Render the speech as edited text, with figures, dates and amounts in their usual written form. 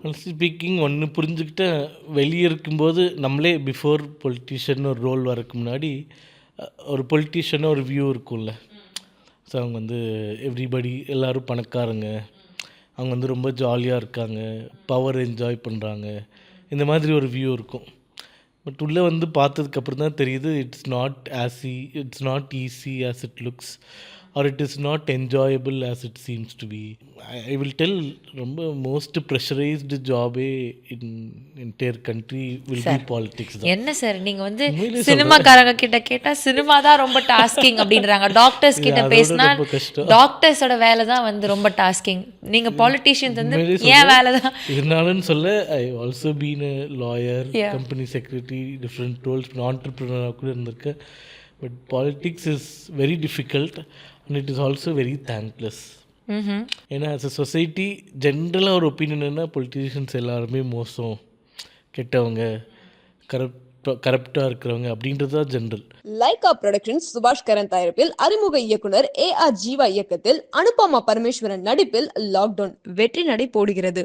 Honestly speaking ஒன்று புரிஞ்சுக்கிட்டேன். வெளியே இருக்கும்போது நம்மளே பிஃபோர் பொலிட்டீஷியன் ஒரு ரோல் வரக்கு முன்னாடி ஒரு பொலிட்டீஷியனாக ஒரு வியூ இருக்கும்ல. ஸோ அவங்க வந்து எவ்ரிபடி எல்லோரும் பணக்காரங்க, அவங்க வந்து ரொம்ப ஜாலியாக இருக்காங்க, பவர் என்ஜாய் பண்ணுறாங்க, இந்த மாதிரி ஒரு வியூ இருக்கும். பட் உள்ளே வந்து பார்த்ததுக்கப்புறம் தான் தெரியுது it's not easy as it looks or it is not enjoyable as it seems to be. I will tell ரொம்ப மோஸ்ட் ப்ரெஷரைஸ்டு ஜாபே in entire country will be sir politics தான். என்ன சார் நீங்க வந்து உண்மையிலே சொல்கிறேன். சினிமாக்காரங்க கிட்ட கேட்டா சினிமா தான் ரொம்ப டாஸ்கிங் அப்படின்றாங்க. டாக்டர்ஸ் இது கிட்ட அதோட பேசினா ரொம்ப கஷ்டம். டாக்டர்ஸோட வேலை தான் வந்து ரொம்ப டாஸ்கிங். நீங்க பாலிட்டிஷியன்ஸ் வந்து உண்மையிலே ஏன் சொல்கிறேன். வேலை தான். இருந்தாலும் சொல்ல I also been a lawyer, Yeah. Company secretary, different roles, ஆண்டர்பிரினராக கூட இருந்திருக்கேன். But politics is very difficult and it is also very thankless. ம்ஹும். ஏன்னா ஆஸ் அ சொசைட்டி ஜென்ரலாக ஒரு ஒப்பீனியன் என்ன, பொலிட்டீஷியன்ஸ் எல்லாருமே மோசம், கெட்டவங்க, கரப்டாக இருக்கிறவங்க அப்படின்றது தான் ஜென்ரல். லைகா புரொடக்ஷன்ஸ் சுபாஷ் கரன் தயாரிப்பில் அறிமுக இயக்குனர் AR ஜீவா இயக்கத்தில் அனுபமா பரமேஸ்வரன் நடிப்பில் லாக்டவுன் வெற்றி நடை போடுகிறது.